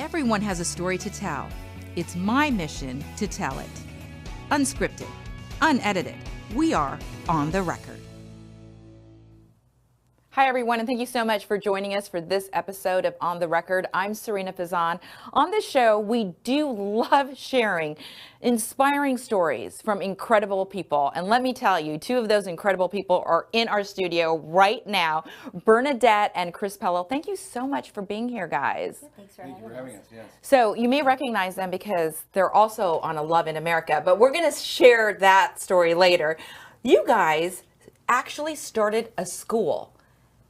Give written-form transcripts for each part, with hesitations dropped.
Everyone has a story to tell. It's my mission to tell it. Unscripted, unedited, we are on the record. Hi, everyone, and thank you so much for joining us for this episode of On the Record. I'm Serena Fazan. On this show, we do love sharing inspiring stories from incredible people. And let me tell you, two of those incredible people are in our studio right now, Bernadette and Chris Pello. Thank you so much for being here, guys. Thanks for having us. Yes. So you may recognize them because they're also on A Love in America, but we're going to share that story later. You guys actually started a school,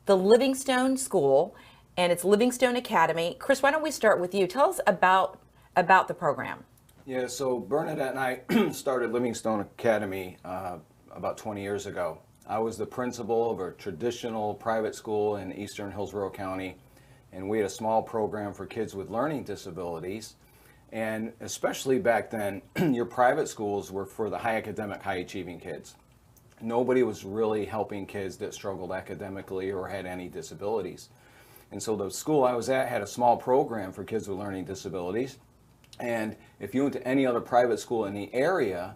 the Livingstone School, and it's Livingstone Academy. Chris, why don't we start with you? Tell us about the program. Yeah, so Bernadette and I started Livingstone Academy about 20 years ago. I was the principal of a traditional private school in Eastern Hillsborough County, and we had a small program for kids with learning disabilities. And especially back then, your private schools were for the high academic, high achieving kids. Nobody was really helping kids that struggled academically or had any disabilities. And so the school I was at had a small program for kids with learning disabilities. And if you went to any other private school in the area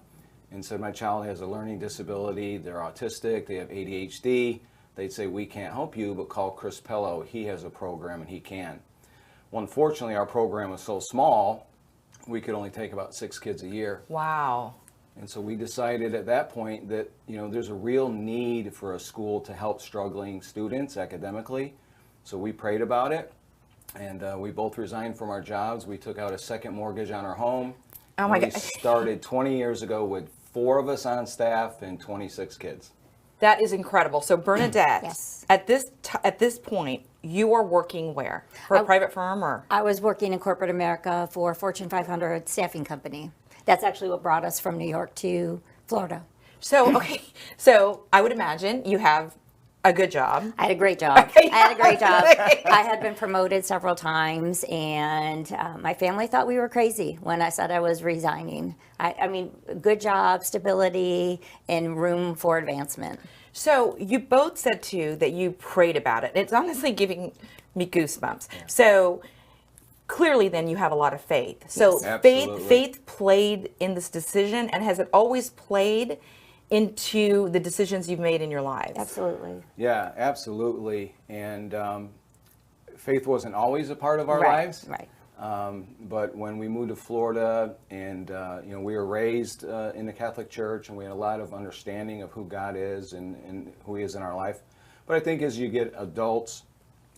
and said, my child has a learning disability, they're autistic, they have ADHD, they'd say, we can't help you, but call Chris Pello. He has a program and he can. Well, unfortunately, our program was so small, we could only take about 6 kids a year. Wow. And so we decided at that point that, there's a real need for a school to help struggling students academically. So we prayed about it, and we both resigned from our jobs. We took out a second mortgage on our home. Oh my God. We started 20 years ago with 4 of us on staff and 26 kids. That is incredible. So Bernadette, Yes. at this point, you are working where? For a private firm or? I was working in corporate America for a Fortune 500 staffing company. That's actually what brought us from New York to Florida. So, okay. So I would imagine you have a good job. I had a great job. I had a great job. I had been promoted several times, and my family thought we were crazy when I said I was resigning. I mean, good job, stability, and room for advancement. So you both said too that you prayed about it. It's honestly giving me goosebumps. Yeah. So clearly then you have a lot of faith. So Yes. faith played in this decision, and has it always played into the decisions you've made in your lives? Absolutely. Yeah, absolutely. And faith wasn't always a part of our Right, lives. right. But when we moved to Florida, and we were raised in the Catholic Church, and we had a lot of understanding of who God is and who He is in our life. But I think as you get adults,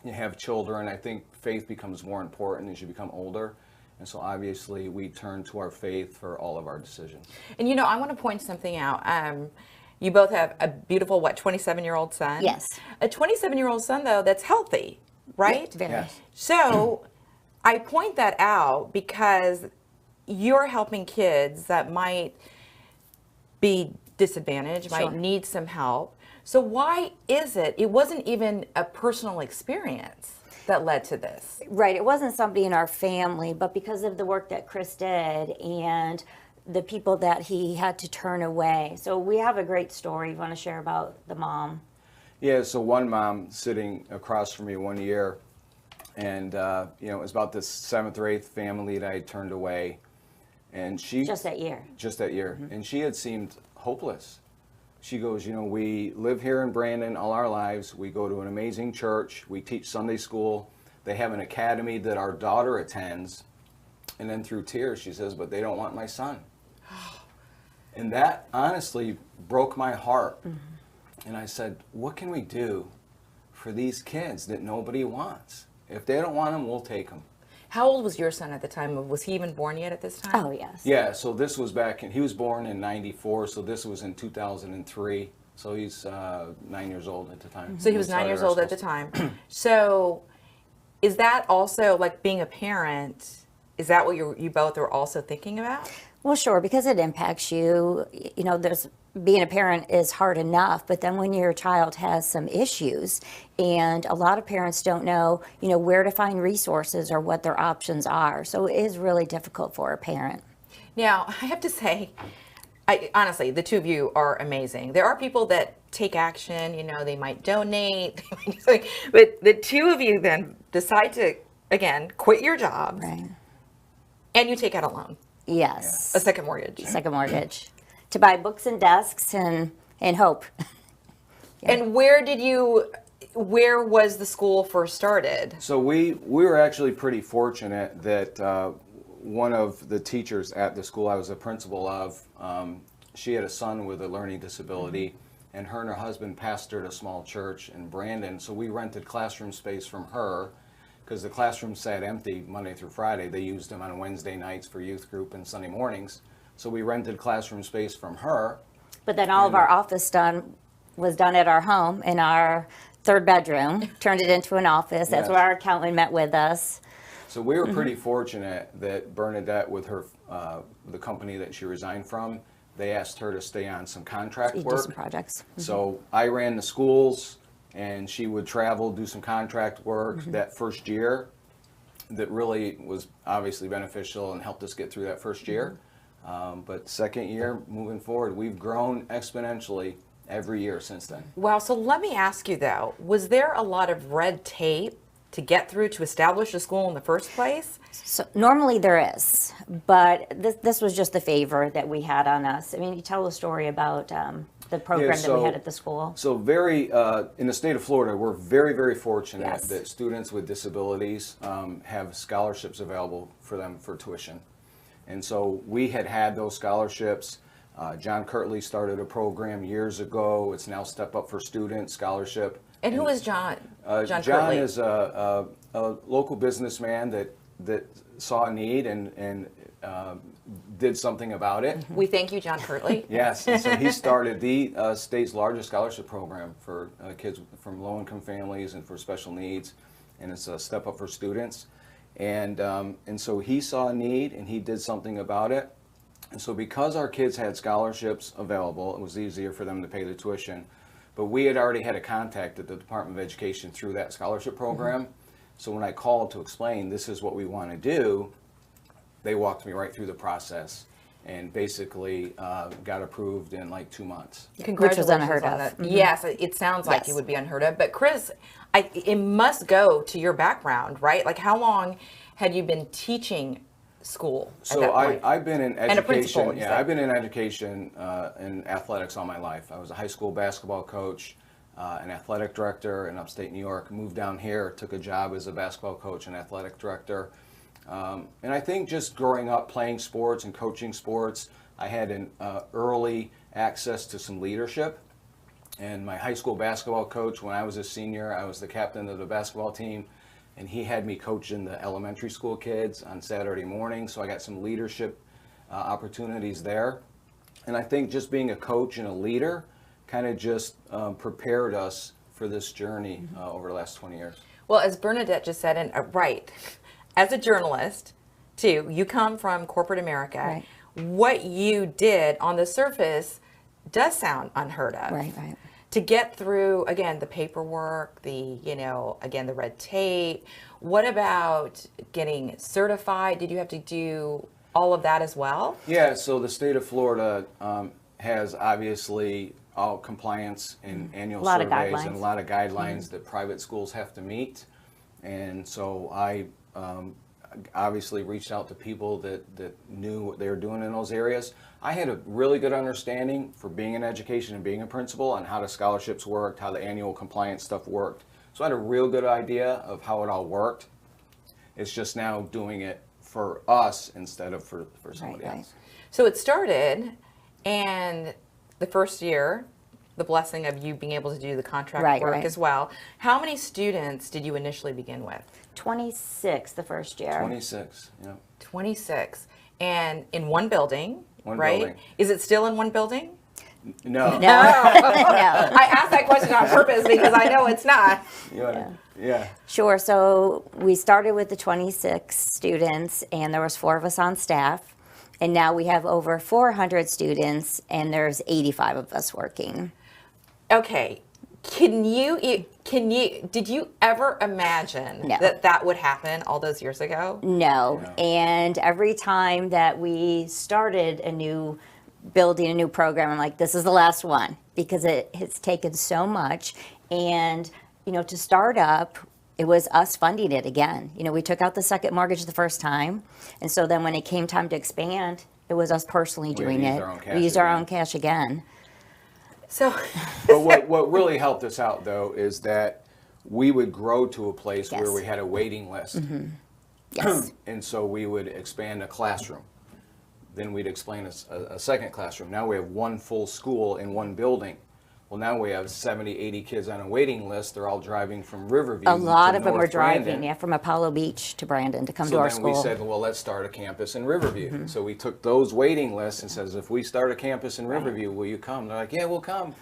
you have children, I think faith becomes more important as you become older. And so obviously we turn to our faith for all of our decisions. And I want to point something out. You both have a beautiful, 27-year-old son? Yes. A 27-year-old son, though, that's healthy, right? Very. Yes. So I point that out because you're helping kids that might be disadvantaged, Sure. might need some help. So why is it wasn't even a personal experience that led to this? Right. It wasn't somebody in our family, but because of the work that Chris did and the people that he had to turn away. So we have a great story you want to share about the mom. Yeah, so one mom sitting across from me one year, and it was about this 7th or 8th family that I had turned away, and she Just that year. Mm-hmm. And she had seemed hopeless. She goes, we live here in Brandon all our lives. We go to an amazing church. We teach Sunday school. They have an academy that our daughter attends. And then through tears, she says, but they don't want my son. And that honestly broke my heart. Mm-hmm. And I said, what can we do for these kids that nobody wants? If they don't want them, we'll take them. How old was your son at the time? Was he even born yet at this time? Oh, yes. Yeah, so this was he was born in 94, so this was in 2003. So he's 9 years old at the time. So he was 9 years old at the time. So is that also, like being a parent, is that what you both are also thinking about? Well, sure, because it impacts you. Being a parent is hard enough, but then when your child has some issues, and a lot of parents don't know, where to find resources or what their options are. So it is really difficult for a parent. Now, I have to say, honestly, the two of you are amazing. There are people that take action, they might donate, but the two of you then decide to again, quit your jobs, Right. and you take out a loan, Yes. a second mortgage. Second mortgage to buy books and desks and hope. And where was the school first started? So we were actually pretty fortunate that one of the teachers at the school I was a principal of, she had a son with a learning disability, and her husband pastored a small church in Brandon. So we rented classroom space from her because the classrooms sat empty Monday through Friday. They used them on Wednesday nights for youth group and Sunday mornings. So we rented classroom space from her. But then all of our office was done at our home in our third bedroom, turned it into an office. That's Yes. where our accountant met with us. So we were pretty fortunate that Bernadette, with her the company that she resigned from, they asked her to stay on some contract Do work. some projects. So I ran the schools, and she would travel, do some contract work that first year. That really was obviously beneficial and helped us get through that first year. But second year, moving forward, we've grown exponentially every year since then. Wow, so let me ask you though, was there a lot of red tape to get through to establish a school in the first place? So normally there is, but this was just the favor that we had on us. I mean, you tell a story about the program that we had at the school. So in the state of Florida, we're very, very fortunate Yes. that students with disabilities have scholarships available for them for tuition. And so we had those scholarships. John Kirtley started a program years ago. It's now Step Up for Students scholarship. And who is John? John Kirtley? is a local businessman that saw a need and did something about it. We thank you, John Kirtley. Yes, and so he started the state's largest scholarship program for kids from low-income families and for special needs, and it's a Step Up for Students. And so he saw a need and he did something about it. And so because our kids had scholarships available, it was easier for them to pay the tuition. But we had already had a contact at the Department of Education through that scholarship program. So when I called to explain this is what we want to do, they walked me right through the process and basically got approved in like 2 months. Congratulations unheard on of. that. Yes, it sounds like Yes. it would be unheard of. But Chris, it must go to your background, right? Like how long had you been teaching school at So that point? I've been in And a principal, education. you Yeah, said. I've been in education and athletics all my life. I was a high school basketball coach, an athletic director in upstate New York. Moved down here, took a job as a basketball coach and athletic director. And I think just growing up playing sports and coaching sports, I had an early access to some leadership. And my high school basketball coach, when I was a senior, I was the captain of the basketball team. And he had me coaching the elementary school kids on Saturday morning, so I got some leadership opportunities there. And I think just being a coach and a leader kind of just prepared us for this journey over the last 20 years. Well, as Bernadette just said, and right, as a journalist, too, you come from corporate America. Right. What you did on the surface does sound unheard of. Right, right. To get through, again, the paperwork, the red tape. What about getting certified? Did you have to do all of that as well? Yeah, so the state of Florida has obviously all compliance and annual lot of surveys guidelines. and a lot of guidelines that private schools have to meet. And so I obviously reached out to people that knew what they were doing in those areas. I had a really good understanding for being in education and being a principal on how the scholarships worked, how the annual compliance stuff worked. So I had a real good idea of how it all worked. It's just now doing it for us instead of for somebody Right, right. else. So it started, and the first year, the blessing of you being able to do the contract Right, work right. as well. How many students did you initially begin with? 26 the first year. 26, yeah. 26. And in one building, One right? building. Is it still in one building? No. No, no. I asked that question on purpose because I know it's not. Yeah. Sure. So we started with the 26 students, and there was 4 of us on staff. And now we have over 400 students, and there's 85 of us working. Okay. Did you ever imagine No. that would happen all those years ago? No. And every time that we started a new building, a new program, I'm like, this is the last one, because it has taken so much. And, to start up, It was us funding it again. You know, we took out the second mortgage the first time, and so then when it came time to expand, it was us personally doing it. We used our own cash again. So, but what really helped us out, though, is that we would grow to a place Yes. where we had a waiting list. Yes. And so we would expand a classroom. Then we'd expand a second classroom. Now we have one full school in one building. Well, now we have 70, 80 kids on a waiting list. They're all driving from Riverview. A lot of them are North driving, Brandon. from Apollo Beach to Brandon to come So to our then school. we said, well, let's start a campus in Riverview. So we took those waiting lists and says, if we start a campus in Riverview, will you come? They're like, yeah, we'll come.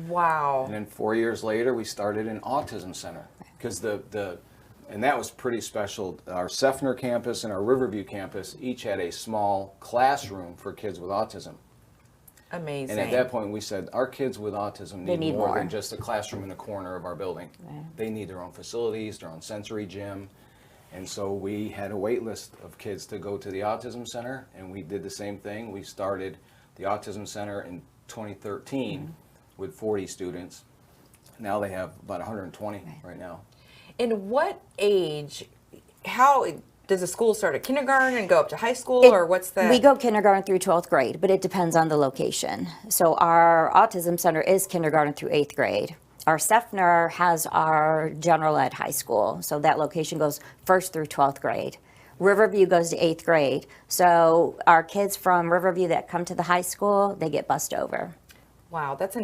wow. And then 4 years later, we started an autism center because and that was pretty special. Our Seffner campus and our Riverview campus each had a small classroom for kids with autism. Amazing. And at that point, we said, our kids with autism need, need more more. than just a classroom in the corner of our building. They need their own facilities, their own sensory gym. And so we had a wait list of kids to go to the autism center, and we did the same thing. We started the autism center in 2013 with 40 students. Now they have about 120 right now. In what age, how does a school start at kindergarten and go up to high school, or what's the? We go kindergarten through 12th grade, but it depends on the location. So our autism center is kindergarten through 8th grade. Our Seffner has our general ed high school, so that location goes 1st through 12th grade. Riverview goes to 8th grade. So our kids from Riverview that come to the high school, they get bussed over. Wow, that's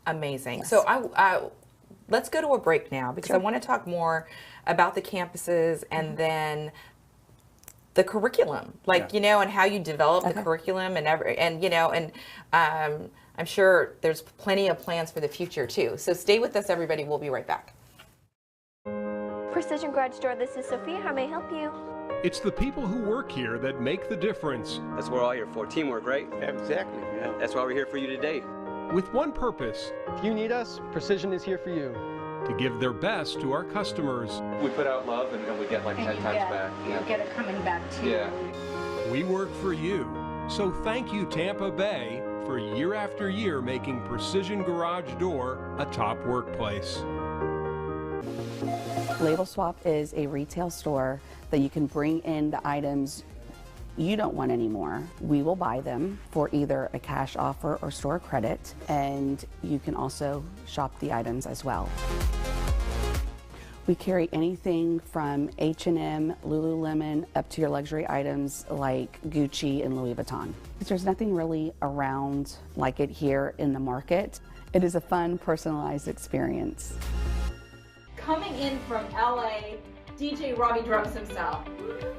amazing. Yes. So let's go to a break now because I want to talk more about the campuses and then the curriculum, and how you develop the curriculum and I'm sure there's plenty of plans for the future too. So stay with us, everybody. We'll be right back. Precision Garage Door, this is Sophia. How may I help you? It's the people who work here that make the difference. That's what we're all here for, teamwork, right? Exactly, yeah. That's why we're here for you today. With one purpose, If you need us, Precision is here for you. to give their best to our customers. We put out love and we get like 10 times back. You get it coming back too. Yeah. We work for you. So thank you, Tampa Bay, for year after year making Precision Garage Door a top workplace. Label Swap is a retail store that you can bring in the items you don't want anymore. We will buy them for either a cash offer or store credit, and you can also shop the items as well. We carry anything from H&M, Lululemon, up to your luxury items like Gucci and Louis Vuitton. There's nothing really around like it here in the market. It is a fun, personalized experience. Coming in from LA, DJ Robbie Drums himself.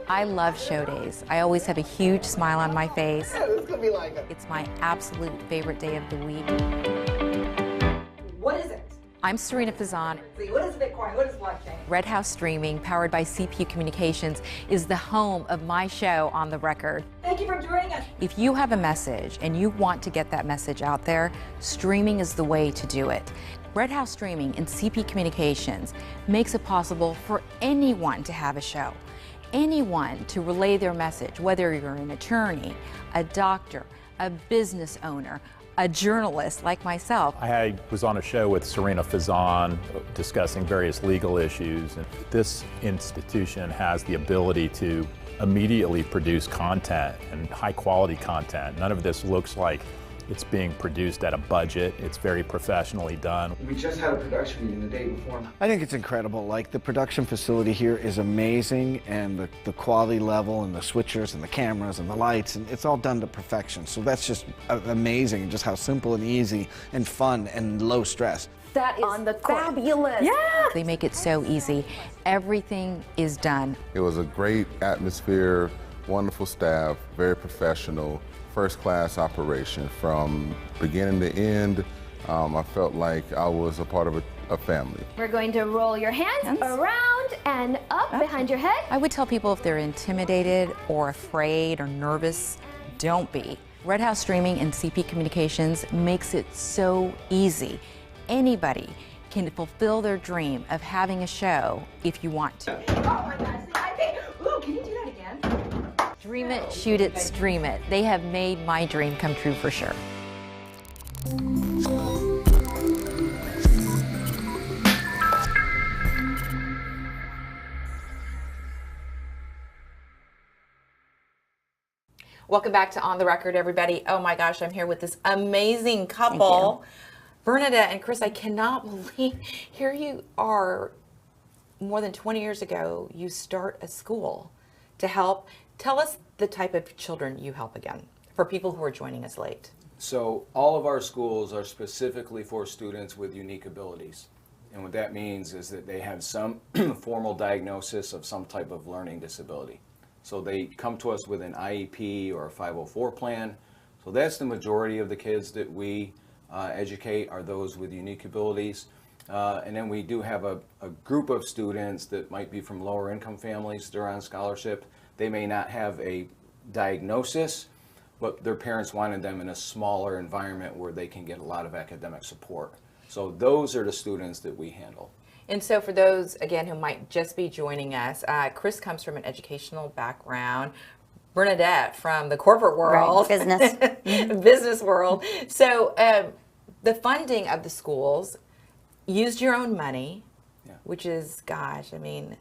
I love show days. I always have a huge smile on my face. It's gonna be like It's my absolute favorite day of the week. What is it? I'm Serena Fazan. What is Bitcoin? What is blockchain? Red House Streaming, powered by CPU Communications, is the home of my show, On the Record. Thank you for joining us. If you have a message and you want to get that message out there, streaming is the way to do it. Red House Streaming and CP Communications makes it possible for anyone to have a show, anyone to relay their message, whether you're an attorney, a doctor, a business owner, a journalist like myself. I was on a show with Serena Fazan discussing various legal issues. And this institution has the ability to immediately produce content and high quality content. None of this looks like it's being produced at a budget. It's very professionally done. We just had a production meeting the day before. I think it's incredible. Like, the production facility here is amazing, and the quality level and the switchers and the cameras and the lights, and it's all done to perfection. So that's just amazing, just how simple and easy and fun and low stress. That is fabulous. Yeah. They make it so easy. Everything is done. It was a great atmosphere, wonderful staff, very professional. First-class operation from beginning to end. I felt like I was a part of a family. We're going to roll your hands around and up behind your head. I would tell people if they're intimidated or afraid or nervous, don't be. Red House Streaming and CP Communications makes it so easy. Anybody can fulfill their dream of having a show if you want to. Oh my gosh, I think, ooh, can you do that again? Dream it, shoot it, stream it. They have made my dream come true for sure. Welcome back to On the Record, everybody. Oh my gosh, I'm here with this amazing couple, Bernadette and Chris. I cannot believe, here you are, more than 20 years ago, you start a school to help. Tell us the type of children you help again, for people who are joining us late. So all of our schools are specifically for students with unique abilities. And what that means is that they have some formal diagnosis of some type of learning disability. So they come to us with an IEP or a 504 plan. So that's the majority of the kids that we educate are those with unique abilities. And then we do have a group of students that might be from lower income families. They're on scholarship. They may not have a diagnosis, but their parents wanted them in a smaller environment where they can get a lot of academic support. So those are the students that we handle. And so for those, again, who might just be joining us, Chris comes from an educational background. Bernadette from the corporate world. Right, business. Business world. So the funding of the schools used your own money, which is, gosh, I mean,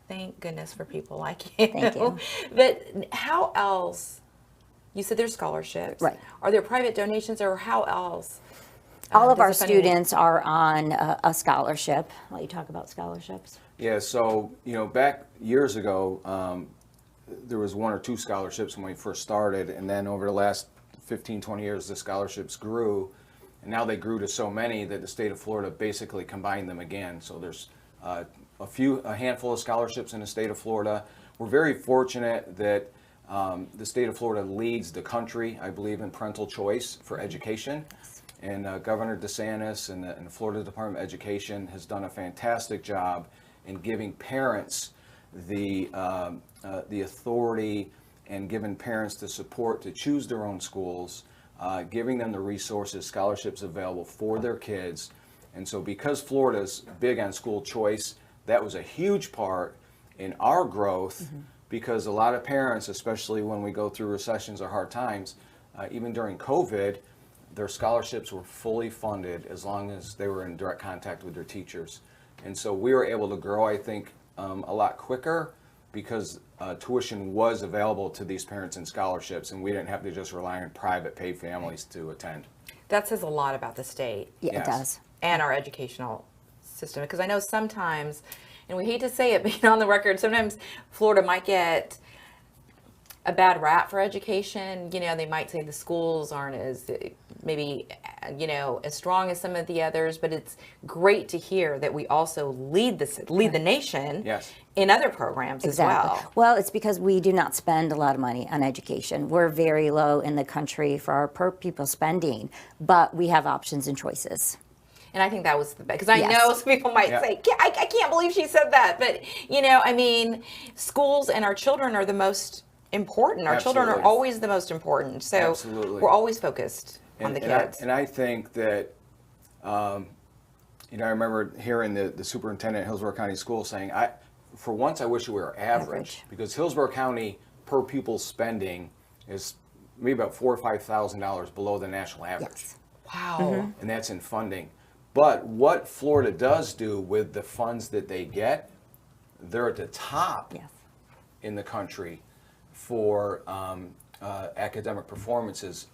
thank goodness for people like you. Thank you. But how else, you said there's scholarships. Right. Are there private donations, or how else? All of our students are on a scholarship. I'll let you talk about scholarships. Yeah, so, back years ago, there was 1 or 2 scholarships when we first started, and then over the last 15, 20 years, the scholarships grew, and now they grew to so many that the state of Florida basically combined them again. So there's a handful of scholarships in the state of Florida. We're very fortunate that the state of Florida leads the country, I believe, in parental choice for education. And Governor DeSantis and the Florida Department of Education has done a fantastic job in giving parents the authority and giving parents the support to choose their own schools, giving them the resources, scholarships available for their kids. And so because Florida's big on school choice, that was a huge part in our growth, because a lot of parents, especially when we go through recessions or hard times, even during COVID, their scholarships were fully funded as long as they were in direct contact with their teachers. And so we were able to grow, I think, a lot quicker because tuition was available to these parents in scholarships, and we didn't have to just rely on private paid families to attend. That says a lot about the state. Yeah, it does. And our educational system. Because I know sometimes, and we hate to say it, being on the record, sometimes Florida might get a bad rap for education. They might say the schools aren't as maybe as strong as some of the others, but it's great to hear that we also lead the nation in other programs as well. Well, it's because we do not spend a lot of money on education. We're very low in the country for our per pupil spending, but we have options and choices. And I think that was the best, because I know some people might say, I can't believe she said that. But, I mean, schools and our children are the most important. Our children are always the most important. So we're always focused on the kids. And I think that, I remember hearing the superintendent at Hillsborough County Schools saying, for once I wish we were average. Because Hillsborough County per pupil spending is maybe about $4,000 or $5,000 below the national average. Wow. And that's in funding. But what Florida does do with the funds that they get, they're at the top in the country for academic performances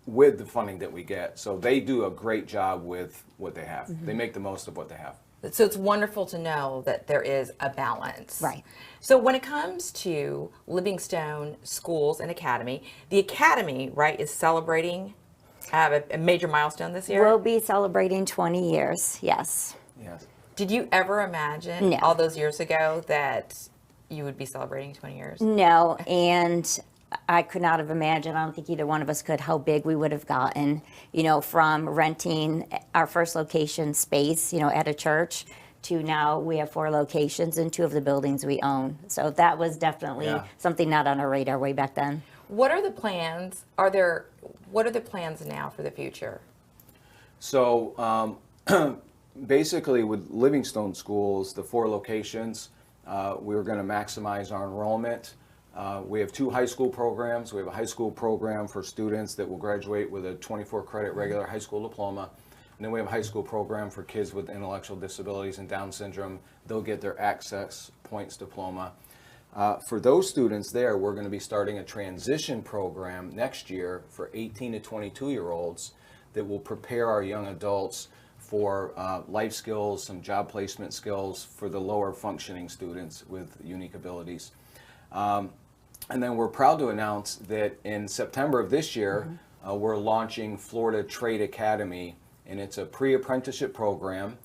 with the funding that we get. So they do a great job with what they have. They make the most of what they have. So it's wonderful to know that there is a balance. Right. So when it comes to Livingstone Schools and Academy, the Academy, right, is celebrating a major milestone this year? We'll be celebrating 20 years, yes. Yes. Did you ever imagine all those years ago that you would be celebrating 20 years? No, and I could not have imagined, I don't think either one of us could, how big we would have gotten, from renting our first location space, at a church, to now we have 4 locations in 2 of the buildings we own. So that was definitely something not on our radar way back then. What are the plans? What are the plans now for the future? So basically with Livingstone Schools, the 4 locations, we're going to maximize our enrollment. We have 2 high school programs. We have a high school program for students that will graduate with a 24 credit regular high school diploma. And then we have a high school program for kids with intellectual disabilities and Down syndrome. They'll get their Access Points diploma. For those students there, we're going to be starting a transition program next year for 18 to 22-year-olds that will prepare our young adults for life skills, some job placement skills for the lower functioning students with unique abilities. And then we're proud to announce that in September of this year, we're launching Florida Trade Academy, and it's a pre-apprenticeship program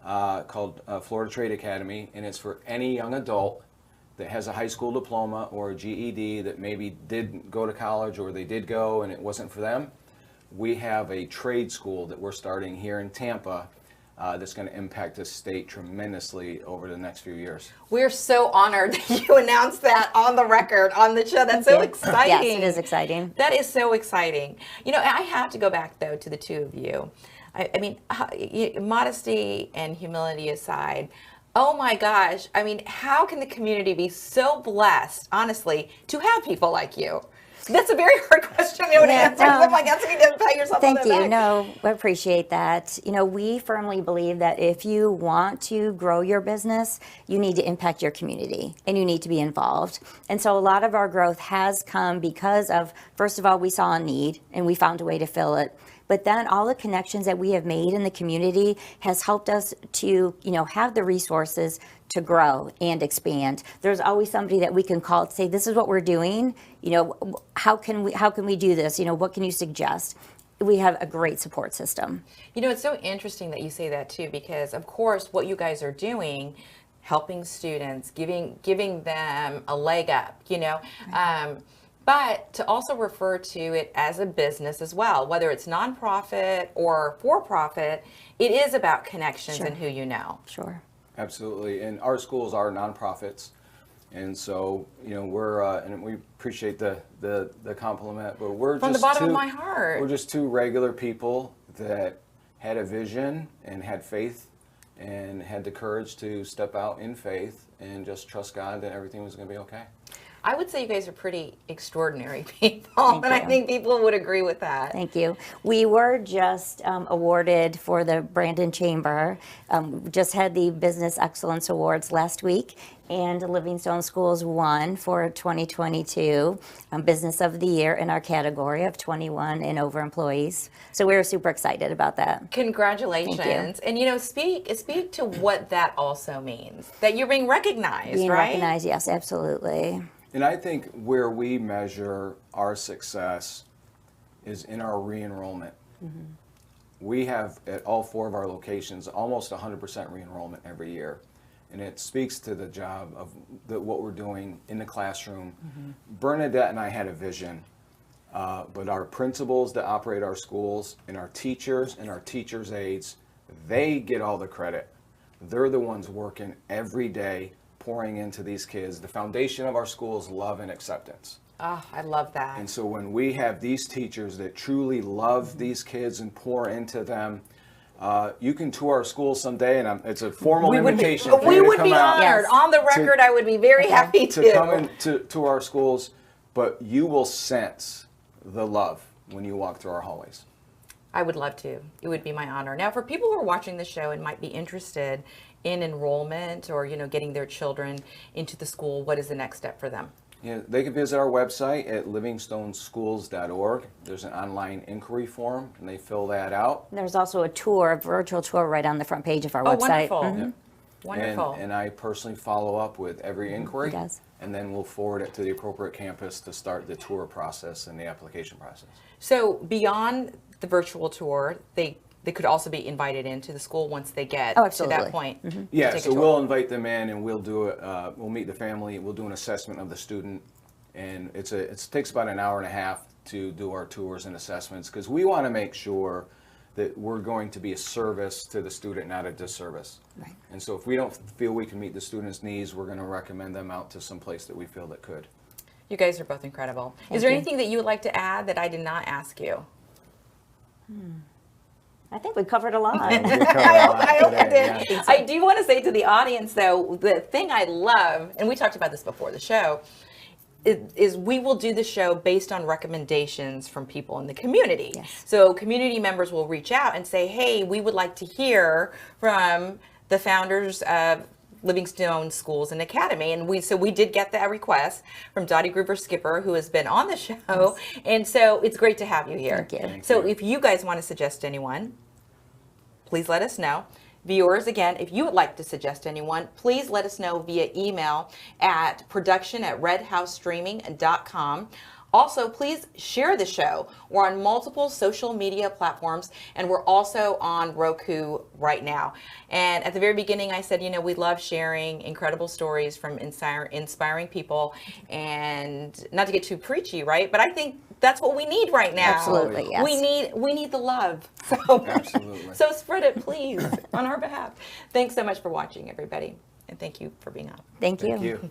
called Florida Trade Academy, and it's for any young adult that has a high school diploma or a GED that maybe didn't go to college or they did go and it wasn't for them. We have a trade school that we're starting here in Tampa that's going to impact the state tremendously over the next few years. We're so honored that you announced that on the record, on the show. That's so exciting. Yes, it is exciting. That is so exciting. You know, I have to go back, though, to the two of you. I mean, modesty and humility aside, oh my gosh, I mean, how can the community be so blessed, honestly, to have people like you? That's a very hard question to answer. I'm like, that's you to pat yourself on the back. Thank you. No, I appreciate that. You know, we firmly believe that if you want to grow your business, you need to impact your community and you need to be involved. And so a lot of our growth has come because of, first of all, we saw a need and we found a way to fill it. But then all the connections that we have made in the community has helped us to, you know, have the resources to grow and expand. There's always somebody that we can call and say, this is what we're doing. You know, how can we do this? You know, what can you suggest? We have a great support system. You know, it's so interesting that you say that too, because of course what you guys are doing, helping students, giving them a leg up, you know, but to also refer to it as a business as well, whether it's nonprofit or for-profit, it is about connections and who you know. Sure. Absolutely, and our schools are nonprofits, and so you know we're and we appreciate the compliment, but we're from just the bottom of my heart. We're just two regular people that had a vision and had faith and had the courage to step out in faith and just trust God that everything was going to be okay. I would say you guys are pretty extraordinary people, and I think people would agree with that. Thank you. We were just awarded for the Brandon Chamber. Just had the Business Excellence Awards last week, and Livingstone Schools won for 2022 Business of the Year in our category of 21 and over employees. So we were super excited about that. Congratulations. Thank you. And you know, speak to what that also means, that you're being recognized, Being right? recognized, yes, absolutely. And I think where we measure our success is in our re-enrollment. We have at all 4 of our locations almost 100% re-enrollment every year. And it speaks to the job of what we're doing in the classroom. Bernadette and I had a vision, but our principals that operate our schools and our teachers and our teachers' aides, they get all the credit. They're the ones working every day, pouring into these kids. The foundation of our school is love and acceptance. Oh, I love that. And so when we have these teachers that truly love these kids and pour into them, you can tour our school someday, and it's a formal invitation. We would be honored. On the record, I would be very happy to come into our schools, but you will sense the love when you walk through our hallways. I would love to. It would be my honor. Now, for people who are watching the show and might be interested in enrollment or, you know, getting their children into the school, what is the next step for them? Yeah, they can visit our website at livingstoneschools.org. There's an online inquiry form, and they fill that out. And there's also a tour, a virtual tour right on the front page of our website. Wonderful. Wonderful. And I personally follow up with every inquiry. He does. And then we'll forward it to the appropriate campus to start the tour process and the application process. So beyond the virtual tour, they could also be invited into the school once they get to that point. Yeah, so we'll invite them in, and we'll do we'll meet the family. We'll do an assessment of the student, and it takes about an hour and a half to do our tours and assessments, because we want to make sure that we're going to be a service to the student, not a disservice. Right. And so if we don't feel we can meet the student's needs, we're going to recommend them out to some place that we feel that could. You guys are both incredible. Is there anything that you would like to add that I did not ask you? I think we covered a lot. I hope I did. Yeah. I do want to say to the audience, though, the thing I love, and we talked about this before the show, is we will do the show based on recommendations from people in the community. Yes. So community members will reach out and say, hey, we would like to hear from the founders of Livingstone Schools and Academy. And we did get that request from Dottie Groover Skipper, who has been on the show. Yes. And so it's great to have you here. Thank you. So if you guys want to suggest anyone, please let us know. Viewers, again, if you would like to suggest anyone, please let us know via email at production@redhousestreaming.com. Also, please share the show. We're on multiple social media platforms, and we're also on Roku right now. And at the very beginning, I said, we love sharing incredible stories from inspiring people, and not to get too preachy, right? But I think that's what we need right now. Absolutely, yes. We need the love. So, absolutely. So spread it, please, on our behalf. Thanks so much for watching, everybody, and thank you for being on. Thank you. Thank you.